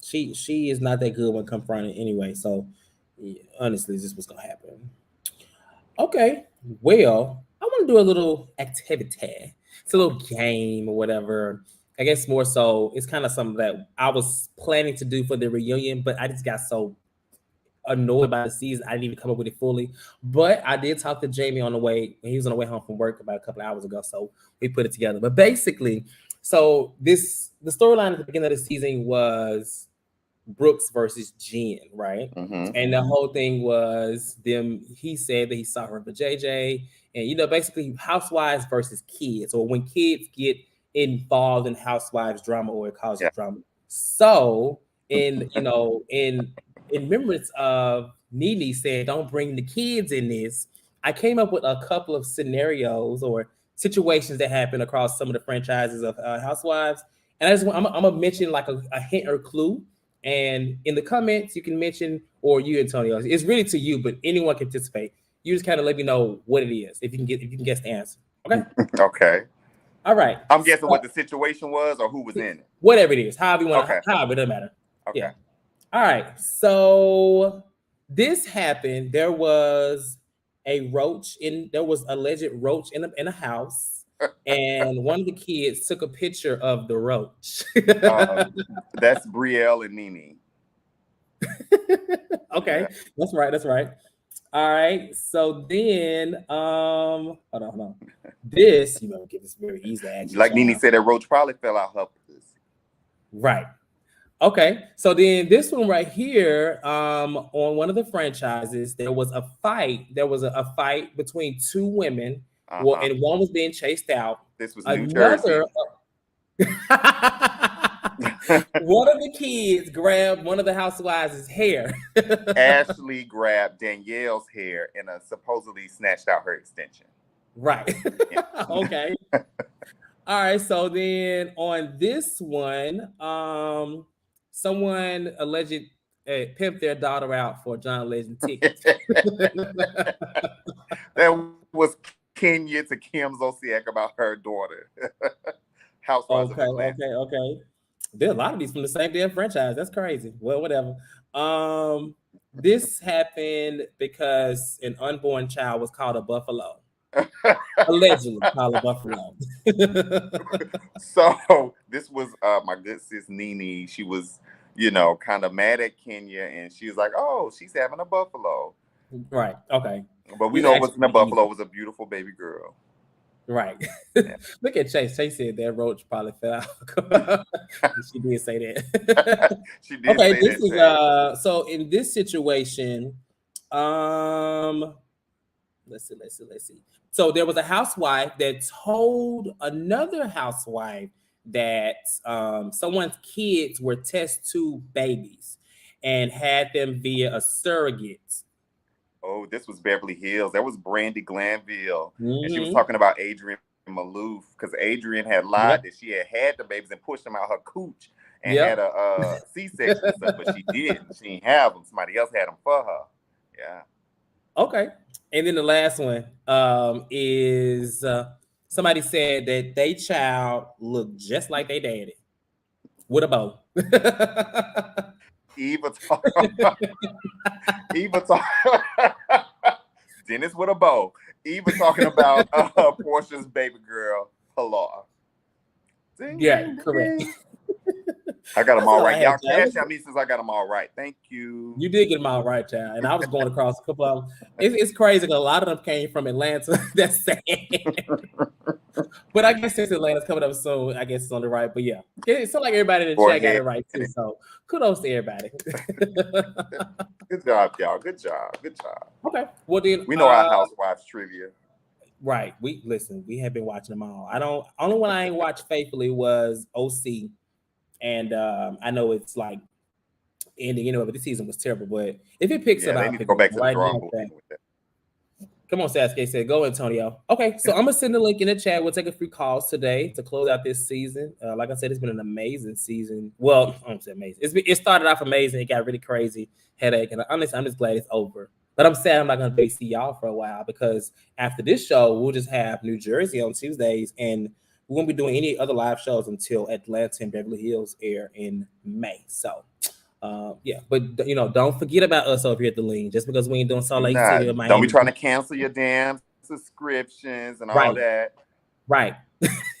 she is not that good when confronted anyway. So honestly, this was gonna happen. Okay, well, I want to do a little activity. It's a little game or whatever. I guess more so, it's kind of something that I was planning to do for the reunion, but I just got so annoyed by the season, I didn't even come up with it fully. But I did talk to Jamie on the way, when he was on the way home from work about a couple of hours ago, so we put it together. But basically, so the storyline at the beginning of the season was Brooks versus Jen, right? And the whole thing was them. He said that he saw her for JJ, and basically housewives versus kids, or when kids get involved in housewives drama, or it causes drama. So, in remembrance of Nene said, "Don't bring the kids in this," I came up with a couple of scenarios or situations that happen across some of the franchises of Housewives, and I'm gonna mention like a hint or clue. And in the comments, you can mention, or you, Antonio, it's really to you, but anyone can participate. You just kind of let me know what it is if you can guess the answer. Okay.
Okay.
All right.
I'm guessing what the situation was or who was in it.
Whatever it is, however you want. Okay. However, it doesn't matter. Okay. Yeah. All right. So this happened. There was a roach there was alleged roach in a house. And one of the kids took a picture of the roach.
That's Brielle and Nene.
Okay, that's right. All right. So then, hold on. This, get this very easy.
Like Nene said, that roach probably fell out her pussy.
Right. Okay. So then this one right here, on one of the franchises, there was a fight. There was a fight between two women. Well, and one was being chased out.
This was New Jersey.
One of the kids grabbed one of the housewives' hair.
Ashley grabbed Danielle's hair and supposedly snatched out her extension.
Right. Okay. All right. So then on this one, someone alleged pimped their daughter out for John Legend tickets.
That was Kenya to Kim Zolciak about her daughter. Housewives.
Okay. There are a lot of these from the same damn franchise. That's crazy. Well, whatever. This happened because an unborn child was called a buffalo. Allegedly called a buffalo.
So this was my good sis Nene. She was, kind of mad at Kenya, and she was like, "Oh, she's having a buffalo."
Right. Okay.
But we know it wasn't a buffalo. It was a beautiful baby girl.
Right. Yeah. Look at Chase. Chase said that roach probably fell out. She did say that.
She did. Okay.
This is so in this situation, let's see. So there was a housewife that told another housewife that someone's kids were test tube babies and had them via a surrogate.
Oh, this was Beverly Hills. That was Brandy Glanville. And she was talking about Adrienne Maloof, because Adrienne had lied that she had the babies and pushed them out her cooch and had a C-section and stuff, but she didn't. She didn't have them. Somebody else had them for her. Yeah. Okay. And then the last one is somebody said that they child looked just like they daddy with a bow. Eva Dennis with a bow. Eva talking about Portia's baby girl, Pilar. Ding,
Yeah,
ding,
correct.
ding. I got them
That's
all
all I
right.
had,
Y'all
child.
cash out me since I got them all right. Thank you.
You did get them all right, child. And I was going across a couple of them. It's crazy because a lot of them came from Atlanta. That's sad. But I guess since Atlanta's coming up soon, I guess it's on the right. But yeah, it's not like everybody in the
Go
chat got
ahead.
it right too. So kudos to everybody.
Good job, y'all. Good job. Good job.
Okay. Well then
We know our Housewives trivia.
right. We have been watching them all. Only one I ain't watched faithfully was OC. And I know it's like ending, but this season was terrible. But if it picks up,
They
I'll
need to
pick
go
it
back
up
to the
right
drawing
now.
board with that.
Come on, Sasuke said, go, Antonio. Okay, so I'm gonna send the link in the chat. We'll take a few calls today to close out this season. Like I said, it's been an amazing season. Well, I don't say amazing. It started off amazing. It got really crazy, headache, and honestly, I'm just glad it's over. But I'm sad I'm not gonna be see y'all for a while because after this show, we'll just have New Jersey on Tuesdays, and we won't be doing any other live shows until Atlanta and Beverly Hills air in May. So. Yeah, but don't forget about us over here at the Lean. Just because we ain't doing Salt Lake City or Miami.
Don't be trying to cancel your damn subscriptions and all that.
Right.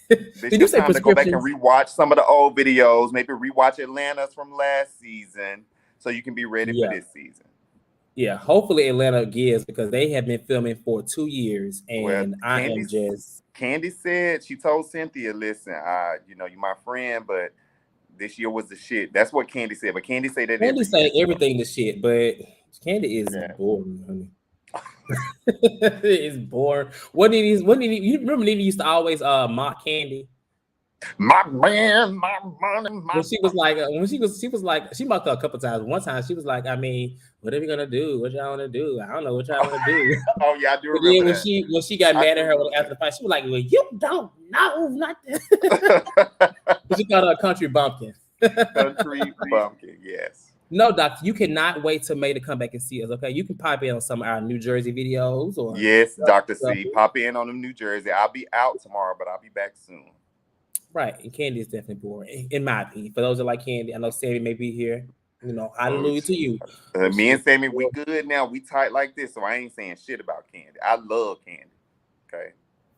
Did you say time to go back and rewatch some of the old videos? Maybe rewatch Atlanta's from last season so you can be ready for this season.
Yeah, hopefully Atlanta gives because they have been filming for 2 years, and
Candy said she told Cynthia, "Listen, you're my friend, but." This year was the shit. That's what Candy said. But Candy said that
Candy say everything the shit, but Candy is boring, honey. It's boring. What did he? You remember Nene used to always mock Candy?
My man, my money, my.
When she was like, she mocked her a couple times. One time she was like, I mean, what are we gonna do? What y'all wanna do? I don't know what y'all wanna do.
Oh yeah, I do remember that.
When she got mad at her after the fight, she was like, well, you don't know nothing. She called her a country bumpkin.
Country bumpkin, yes.
No, Doc, you cannot wait till May to come back and see us. Okay, you can pop in on some of our New Jersey videos. Or
yes, Dr. C, pop in on them New Jersey. I'll be out tomorrow, but I'll be back soon.
Right, and Candy is definitely boring, in my opinion. For those that like Candy, I know Sammy may be here. Hallelujah to you.
Me and Sammy, we good now. We tight like this, so I ain't saying shit about Candy. I love Candy.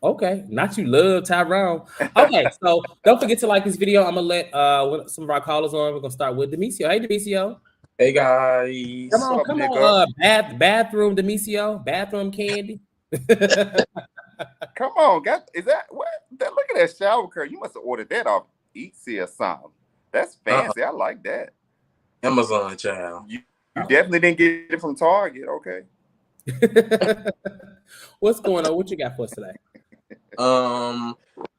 Okay, not you love Tyrone. Okay, so don't forget to like this video. I'm gonna let some of our callers on. We're gonna start with Demisio. Hey, Demisio.
Hey guys.
Come on, bathroom Demisio, bathroom Candy.
Come on, is that what? Look at that shower curtain. You must have ordered that off Etsy or something. That's fancy. I like that.
Amazon, child.
You definitely didn't get it from Target. Okay.
What's going on? What you got for us today?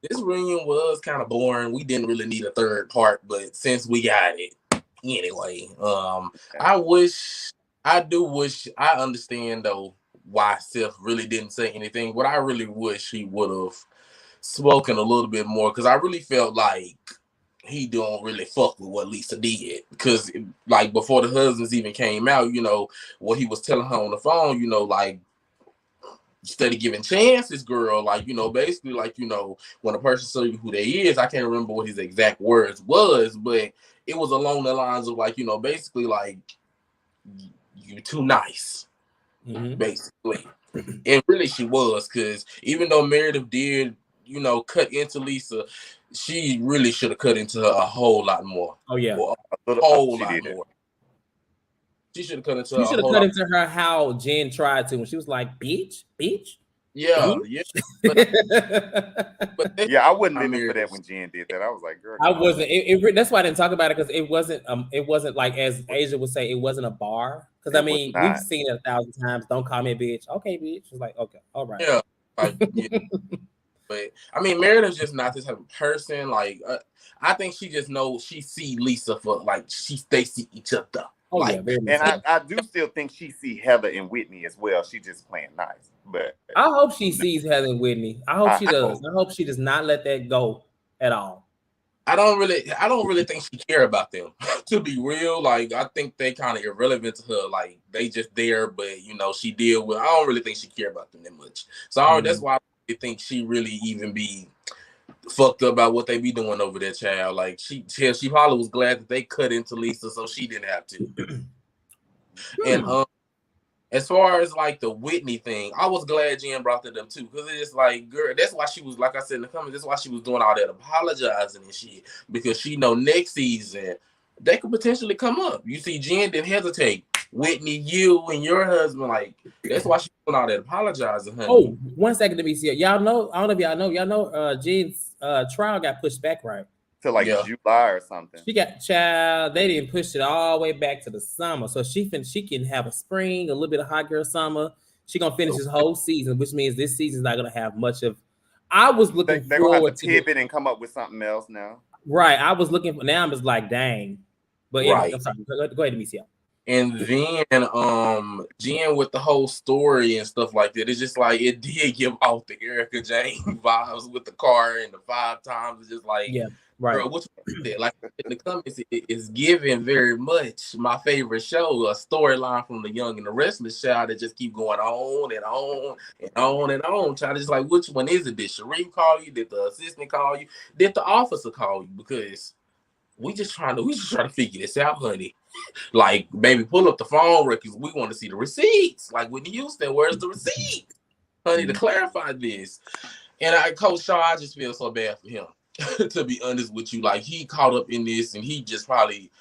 This reunion was kind of boring. We didn't really need a third part, but since we got it anyway, I do wish I understand though why Seth really didn't say anything, but I really wish he would have spoken a little bit more because I really felt like he don't really fuck with what Lisa did because like before the husbands even came out, what he was telling her on the phone, like instead of giving chances, girl, like, basically like, when a person tells you who they is, I can't remember what his exact words was, but it was along the lines of like, basically like you're too nice. Basically. And really she was, because even though Meredith did, cut into Lisa, she really should have cut into her a whole lot more.
Oh yeah.
A whole lot more. She should have cut into her.
She should have cut into her how Jen tried to when she was like, bitch.
Yeah,
yeah.
But yeah, I wasn't living for that when Jen did that. I was like, girl.
I wasn't. That's why I didn't talk about it because it wasn't like as Asia would say, it wasn't a bar. Because I mean, we've seen it 1,000 times. Don't call me a bitch. Okay, bitch. It's like, okay, all right.
Yeah. But I mean, Meredith's just not this type of person. Like, I think she just knows she see Lisa for like they see each other.
Oh
like,
yeah,
and I do still think she see Heather and Whitney as well. She just playing nice. But
I hope she sees Heather and Whitney. I hope she does. I hope she does not let that go at all.
I don't really think she care about them. To be real, like I think they kind of irrelevant to her. Like they just there, but she deal with. I don't really think she care about them that much. So that's why I think she really even be fucked up about what they be doing over there, child. Like she probably was glad that they cut into Lisa, so she didn't have to. as far as like the Whitney thing, I was glad Jen brought that up too, because it's like, girl, that's why she was, like I said in the comments, that's why she was doing all that apologizing and shit, because she know next season they could potentially come up. You see, Jen didn't hesitate. Whitney, you and your husband, like, that's why she doing all that apologizing, honey.
Oh, 1 second, let me see it. Y'all know, I don't know if y'all know, Jen's trial got pushed back, right?
To like July or something.
She got child. They didn't push it all the way back to the summer, so she can have a spring, a little bit of hot girl summer. She gonna finish this whole season, which means this season's not gonna have much of. I was looking
they're
forward
gonna have to pivot
it.
and come up with something else now.
Right, I was looking for. Now I'm just like, dang. But
right.
I'm sorry. Go ahead, Michelle.
And then Jen with the whole story and stuff like that, it's just like it did give off the Erica Jane vibes with the car and the 5 times. It's just like,
yeah, right.
Girl, what you did? Like in the comments, it's giving very much my favorite show, a storyline from the Young and the Restless Child that just keep going on and on and on and on. Child, just like, which one is it? Did Sharif call you? Did the assistant call you? Did the officer call you? Because we just trying to figure this out, honey. Like, baby, pull up the phone records. We want to see the receipts. Like Whitney Houston, where's the receipt? Honey, to clarify this. And Coach Shah, I just feel so bad for him. To be honest with you, like he caught up in this and he just probably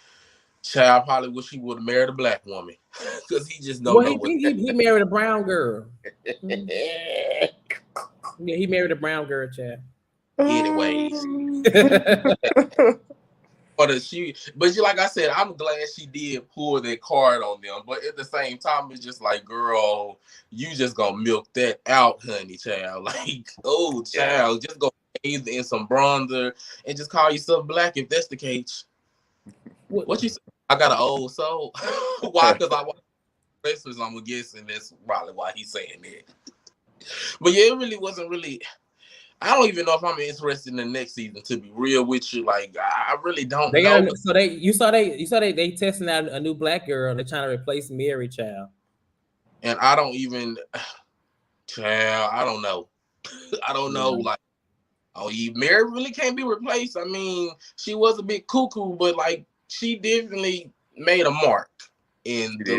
wish he would have married a black woman. Because he just don't know what
he married a brown girl. Yeah, he married a brown girl, child.
Anyways. But like I said, I'm glad she did pull that card on them. But at the same time, it's just like, girl, you just gonna milk that out, honey, child. Like, oh, child, just go in some bronzer and just call yourself black if that's the case. What you say? I got an old soul. Why? Because I watch wrestlers. I'm guessing that's probably why he's saying that. But yeah, it really wasn't really. I don't even know if I'm interested in the next season, to be real with you. Like, I really don't know.
You saw they testing out a new black girl. They're trying to replace Mary, child.
And I don't even, child, I don't know. I don't know. Like, Mary really can't be replaced. I mean, she was a bit cuckoo, but like, she definitely made a mark in her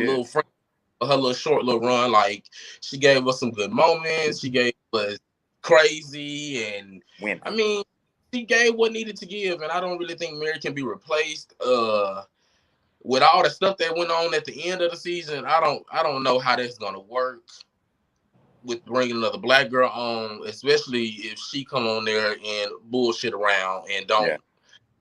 little short little run. Like, she gave us some good moments. She gave us crazy and I mean, she gave what needed to give, and I don't really think Mary can be replaced. With all the stuff that went on at the end of the season, I don't know how that's gonna work with bringing another black girl on, especially if she come on there and bullshit around and don't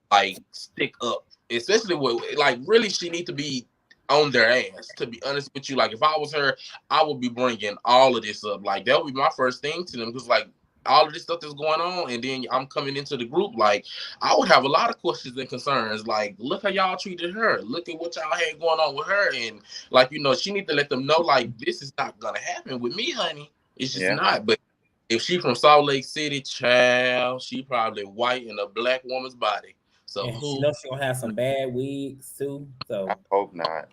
like stick up. Especially with like really, she need to be on their ass, to be honest with you. Like, if I was her, I would be bringing all of this up. Like, that would be my first thing to them, because like all of this stuff that's going on, and then I'm coming into the group, like I would have a lot of questions and concerns. Like, look how y'all treated her, look at what y'all had going on with her, and like, you know, she need to let them know, like, this is not gonna happen with me, honey. It's just not. But if she from Salt Lake City, child, she probably white in a black woman's body. So
she knows she gonna have some bad weeks too. So
I hope not.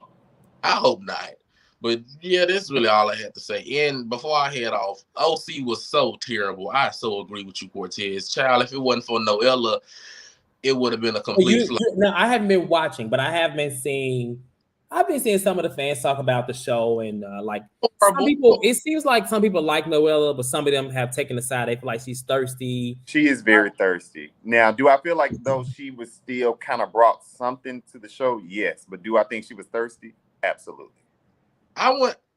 But yeah, that's really all I had to say. And before I head off, OC was so terrible. I so agree with you, Cortez. Child, if it wasn't for Noella, it would have been a complete flop.
Now, I haven't been watching, but I have been seeing. I've been seeing some of the fans talk about the show, and like some people, it seems like some people like Noella, but some of them have taken the side. They feel like she's thirsty.
She is very thirsty. Now, do I feel like though she was still kind of brought something to the show? Yes, but do I think she was thirsty? Absolutely.
I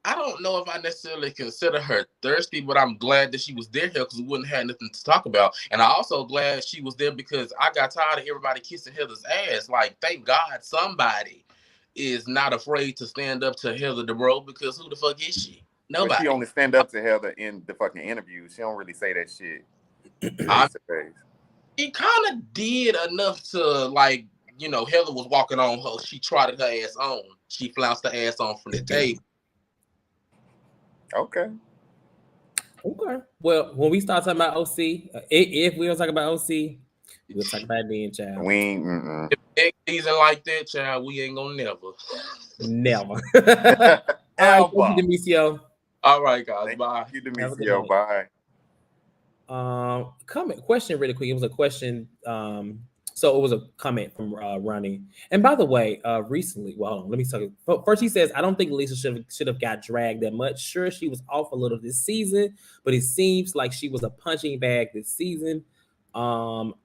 don't know if I necessarily consider her thirsty, but I'm glad that she was there here because we wouldn't have nothing to talk about. And I'm also glad she was there because I got tired of everybody kissing Heather's ass. Like, thank God somebody is not afraid to stand up to Heather Dubrow, because who the fuck is she? Nobody.
But she only stand up to Heather in the fucking interview. She don't really say that shit.
He kind of did enough to, like, you know, Heather was walking on her. She trotted her ass on. She flounced her ass on from the table.
Okay.
Well, when we start talking about OC, if we don't talk about OC, we'll talk about it then, child.
We ain't.
If season like that, child, we ain't gonna never.
All right, thank you, Demisio.
All right, guys. Bye.
Thank you, Demisio. Bye.
Question really quick. It was a question So it was a comment from Ronnie. And by the way, recently, well, hold on, let me tell you. First, he says, I don't think Lisa should have got dragged that much. Sure, she was off a little this season, but it seems like she was a punching bag this season. Um,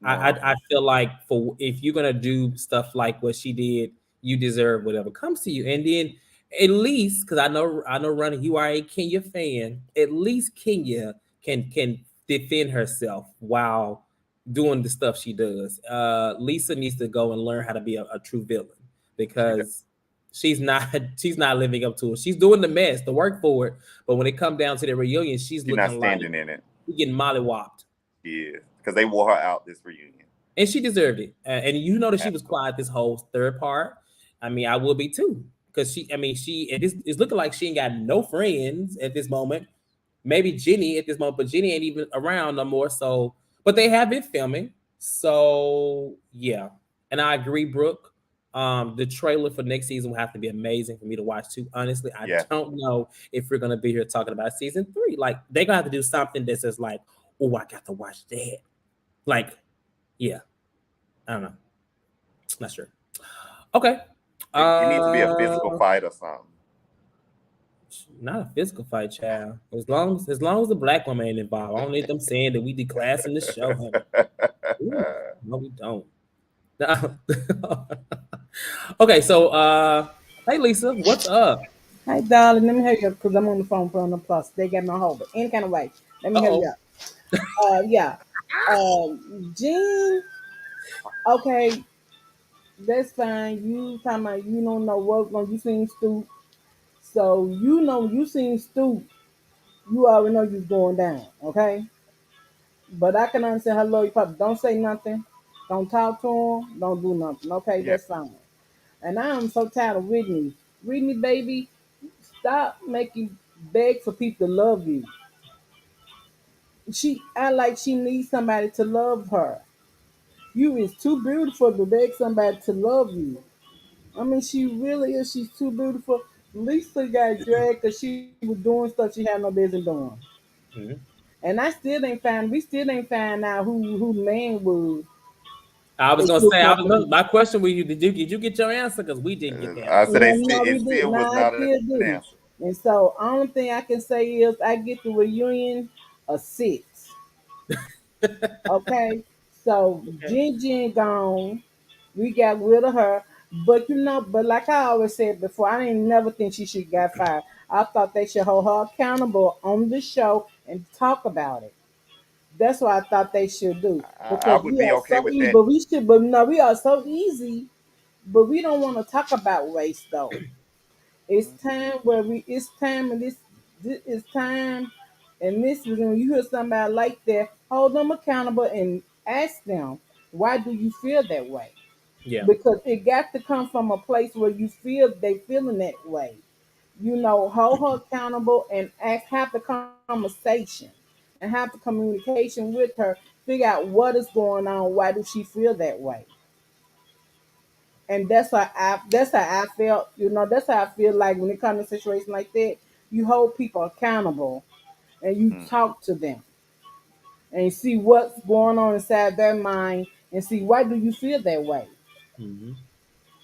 I feel like for if you're gonna do stuff like what she did, you deserve whatever comes to you. And then at least, because I know Ronnie, you are a Kenya fan. At least Kenya can defend herself while doing the stuff she does. Lisa needs to go and learn how to be a true villain
She does.
because she's not she's not living up to it. She's doing the mess, the work for it, but when it comes down to the reunion, she's
She's not
looking like
standing in it.
she's getting mollywopped.
Yeah, because they wore her out this reunion.
And she deserved it. And you know that she was
Absolutely.
quiet this whole third part. I mean, I will be too. Because it's looking like she ain't got no friends at this moment. Maybe Jennie at this moment, but Jennie ain't even around no more. So, but they have been filming. So, yeah. And I agree, Brooke. The trailer for next season will have to be amazing for me to watch too. Honestly, I
Yeah.
don't know if we're gonna be here talking about season 3. Like, they're gonna have to do something that says like, oh, I got to watch that. Like, yeah. I don't know. Not sure. Okay.
It needs to be a physical fight or something.
Not a physical fight, child. As long as the black woman ain't involved, I don't need them saying that we declassing the show, honey. Ooh, no, we don't. Okay, so hey Lisa, what's up?
Hey, darling, let me hear you because I'm on the phone from the plus. They got my hold, but any kind of way. Let me hear
Uh-oh.
you up. Yeah. Jean, okay, that's fine. You talking about you don't know what when you seen Stoop. So you know you seen Stoop, you already know you's going down, okay? But I can understand her love you probably don't say nothing, don't talk to him, don't do nothing. Okay,
Yeah.
that's fine. And I am so tired of Whitney. Whitney, baby, stop making beg for people to love you. She I like she needs somebody to love her. You is too beautiful to beg somebody to love you. I mean, she really is. She's too beautiful. Lisa got dragged because she was doing stuff she had no business doing.
Mhm.
And I still ain't find. We still ain't find out who the man was.
I was
It
gonna
still
say,
come.
my question was, did you get your answer? Because we didn't get the
I
answer.
said
No, no,
it
we did.
still
No,
was
I
not an
still
answer.
didn't. And so, only thing I can say is I get the reunion a 6. Okay, so
Okay.
Jen gone. We got rid of her. But but like I always said before, I didn't never think she should get fired. I thought they should hold her accountable on the show and talk about it. That's what I thought they should do.
I
Because
would
we
be
are
okay
so
with
easy,
that.
but we should but no, we are so easy, but we don't want to talk about race though. It's time where it's time and this is time and this is when you hear somebody like that, hold them accountable and ask them, why do you feel that way?
Yeah.
Because it got to come from a place where you feel they feeling that way. Hold her accountable and have the conversation and have the communication with her, figure out what is going on, why do she feel that way? And that's how I felt, that's how I feel like when it comes to a situation like that, you hold people accountable and you
Mm.
talk to them and see what's going on inside their mind and see why do you feel that way.
Hmm.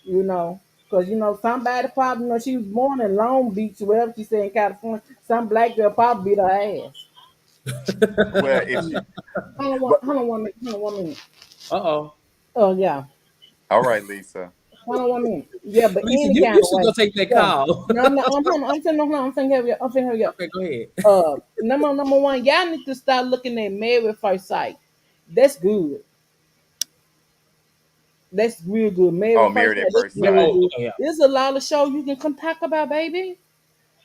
you know, because somebody probably she was born in Long Beach, wherever she said in California. Some black girl probably beat her ass.
Well, if she, but
Hold on 1 minute. Hold on 1 minute.
Uh-oh.
Oh yeah.
all right, Lisa.
Hold on 1 minute. Yeah, but
Lisa,
any
you
kind of
should go
way.
take that
Yeah.
call.
No, no, I'm finna, hold on, I'm finna help you. I'm finna help you.
Okay, go ahead.
Number one, y'all need to start looking at Married at First Sight. That's good. That's real good. Married
Oh,
at First
Married
Sight.
at
That's
First
Yeah,
real
Sight.
oh,
good.
okay, yeah.
There's a lot of shows you can come talk about, baby.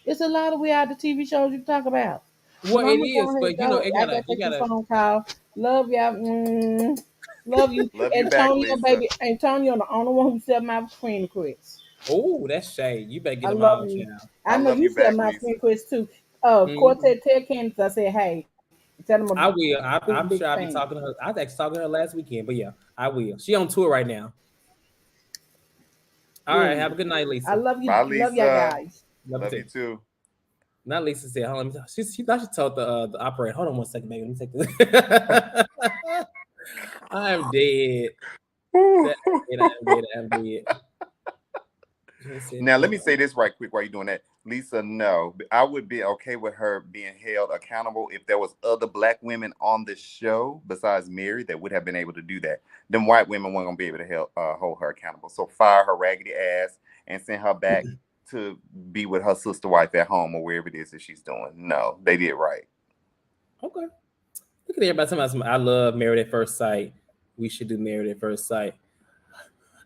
It's a lot of reality TV shows you can talk about.
Well,
But
it
I'm gonna go
is,
ahead and
but
go.
it
I
gotta,
gotta
you
take this
gotta.
phone call. Love y'all. Love you,
Love you back,
Antonio,
Lisa.
baby. Antonio, the only one who said my friend request.
Oh, that's shade. You better
I
get them
love
all,
you.
child.
I
I know
love
you
you
said
back,
my
Lisa.
friend request too.
Mhm.
Quartet, tell Candace I said hey. Tell them a
I will.
big
I'm
big
sure I'll be
fan.
talking to her. I was actually talking to her last weekend, but yeah, I will. She on tour right now. All right. Have
Good.
a good night,
I
Lisa.
love you.
Bye,
Love y'all
Lisa.
guys.
Love you
Love
too.
you too.
Not Lisa said, hold on. She thought she told the operator, hold on 1 second, baby. Let me take this. I'm dead. I'm dead. I'm dead.
Now, let me say this right quick while you're doing that. Lisa, no, I would be okay with her being held accountable if there was other black women on the show besides Mary that would have been able to do that. Them white women weren't going to be able to hold her accountable. So fire her raggedy ass and send her back to be with her sister wife at home or wherever it is that she's doing. No, they did right.
Okay. Look at everybody talking about I love Married at First Sight. We should do Married at First Sight.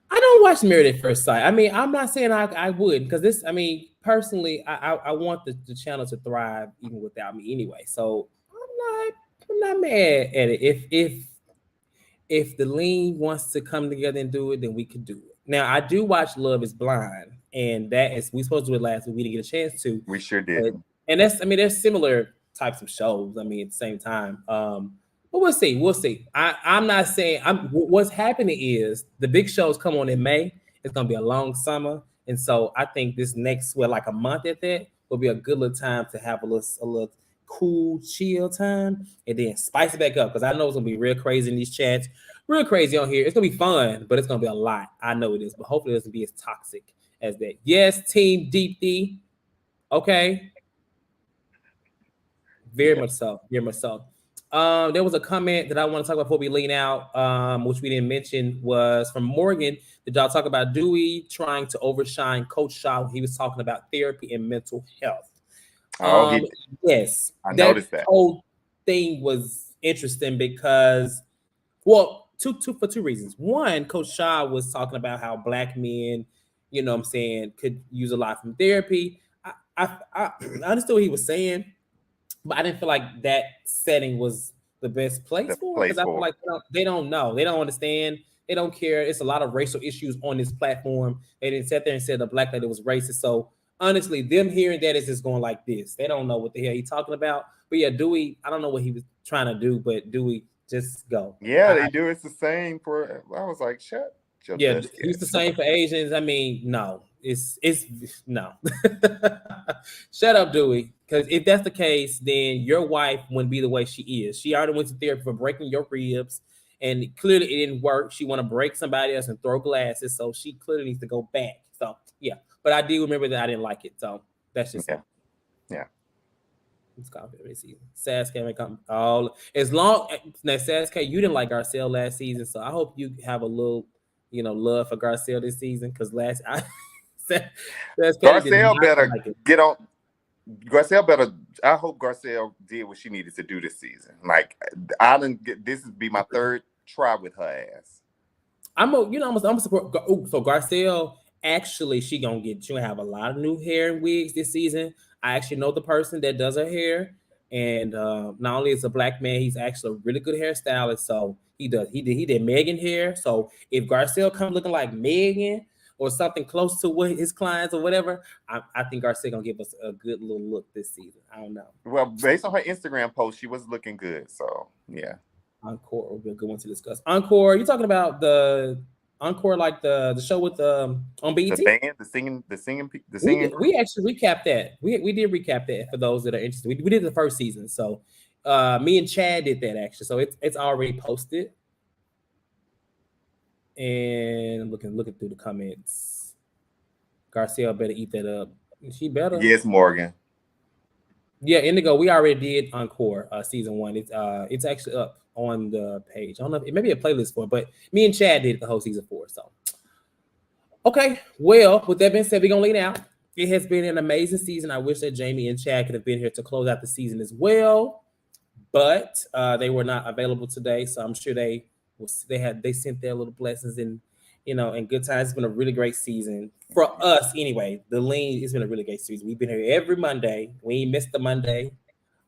I don't watch Married at First Sight. I mean, I'm not saying I would, because this, I mean, personally, I want the channel to thrive even without me anyway. So I'm not mad at it. If the lean wants to come together and do it, then we can do it. Now, I do watch Love Is Blind, and that is, we supposed to do it last week. We didn't get a chance to.
We sure did.
And that's, I mean, there's similar types of shows. I mean, at the same time. But we'll see. We'll see. I'm not saying what's happening is the big shows come on in May. It's gonna be a long summer. And so I think this next, like a month at that, will be a good little time to have a little cool, chill time, and then spice it back up. Because I know it's gonna be real crazy in these chats, real crazy on here. It's gonna be fun, but it's gonna be a lot. I know it is, but hopefully it doesn't be as toxic as that. Yes, Team Deep D. Okay. Very much so. Very much so. There was a comment that I want to talk about before we lean out, which we didn't mention, was from Morgan. Did y'all talk about Dewey trying to overshine Coach Shah when he was talking about therapy and mental health? Yes.
I noticed that.
Whole thing was interesting because, well, two reasons. One, Coach Shah was talking about how black men, you know what I'm saying, could use a lot from therapy. I understood what he was saying, but I didn't feel like that setting was the best place for it, because I feel like they don't know. They don't understand. They don't care. It's a lot of racial issues on this platform. They didn't sit there and said the black lady was racist. So honestly, them hearing that is just going like this. They don't know what the hell he's talking about. But yeah, Dewey, I don't know what he was trying to do, but Dewey, just go.
Yeah, they do. It's the same for, I was like, shut.
Yeah, he's the same for Asians. I mean, no. It's no. Shut up, Dewey. Because if that's the case, then your wife wouldn't be the way she is. She already went to therapy for breaking your ribs, and clearly it didn't work. She want to break somebody else and throw glasses, so she clearly needs to go back. So yeah, but I do remember that I didn't like it. So that's just
yeah.
It's confident season. Sasuke may come all as long. Now Sasuke, you didn't like Garcelle last season, so I hope you have a little, love for Garcelle this season, because
Garcelle better get on. Garcelle better. I hope Garcelle did what she needed to do this season. Like, I didn't get. This would be my third try with her ass.
I'm a support. So Garcelle, actually, she gonna have a lot of new hair and wigs this season. I actually know the person that does her hair, and not only is a black man, he's actually a really good hairstylist. So he did Megan hair. So if Garcelle comes looking like Megan, or something close to what his clients or whatever, I think Garcelle gonna give us a good little look this season. I don't know.
Well, based on her Instagram post, she was looking good. So yeah.
Encore will be a good one to discuss. Encore, you talking about the Encore, like the show with on BET?
The band, the singing.
We actually recapped that. We did recap that for those that are interested. We did the first season. So me and Chad did that actually. So it's already posted. And I'm looking through the comments. Garcelle better eat that up. She better.
Yes, Morgan.
Yeah, Indigo. We already did Encore season 1. It's actually up on the page. I don't know. It may be a playlist for it, but me and Chad did the whole season 4. So, okay. Well, with that being said, we're gonna lean out. It has been an amazing season. I wish that Jamie and Chad could have been here to close out the season as well, but they were not available today. So I'm sure they sent their little blessings and and good times. It's been a really great season for us anyway. The lean, it's been a really great season. We've been here every Monday. We ain't missed the Monday.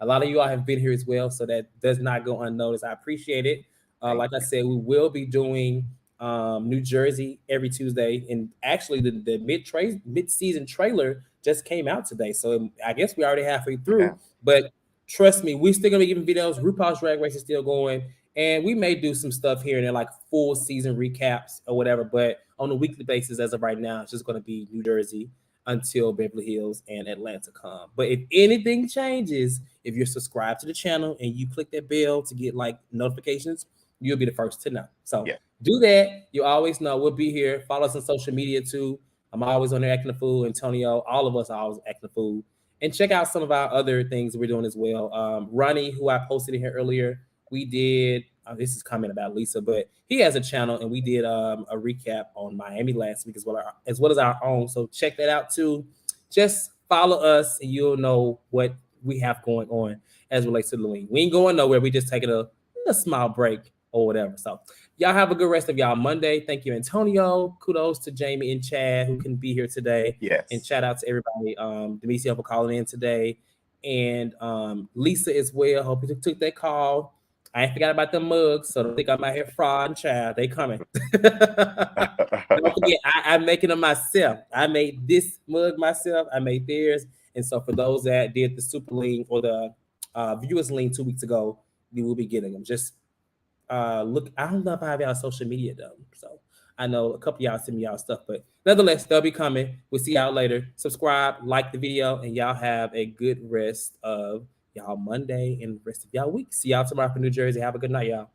A lot of you all have been here as well, so that does not go unnoticed. I appreciate it. Like I said, we will be doing New Jersey every Tuesday, and actually the mid-season trailer just came out today, so I guess we already halfway through. Yeah. But trust me, we're still gonna be giving videos. RuPaul's Drag Race is still going. And we may do some stuff here and there, like full season recaps or whatever. But on a weekly basis, as of right now, it's just going to be New Jersey until Beverly Hills and Atlanta come. But if anything changes, if you're subscribed to the channel and you click that bell to get like notifications you'll be the first to know. So
Yeah.
do that. You always know we'll be here. Follow us on social media too. I'm always on there acting a fool. Antonio, all of us are always acting a fool. And check out some of our other things we're doing as well. Ronnie, who I posted in here earlier, we did. This is comment about Lisa, but he has a channel, and we did a recap on Miami last week as well as our own. So check that out too. Just follow us, and you'll know what we have going on as relates to the league. We ain't going nowhere. We just taking a small break or whatever. So y'all have a good rest of y'all Monday. Thank you, Antonio. Kudos to Jamie and Chad who couldn't be here today.
Yes.
And shout out to everybody. Demetria for calling in today. And Lisa as well. Hope you took that call. I ain't forgot about the mugs, so don't think I'm out here fraud, child. They coming. Don't forget, I'm making them myself. I made this mug myself. I made theirs. And so for those that did the super lean or the viewers lean 2 weeks ago, you will be getting them. Just look, I don't know if I have y'all social media though. So I know a couple of y'all send me y'all stuff, but nonetheless, they'll be coming. We'll see y'all later. Subscribe, like the video, and y'all have a good rest of y'all Monday and the rest of y'all week. See y'all tomorrow from New Jersey. Have a good night, y'all.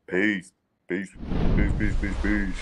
Peace. Peace. Peace. Peace. Peace. Peace.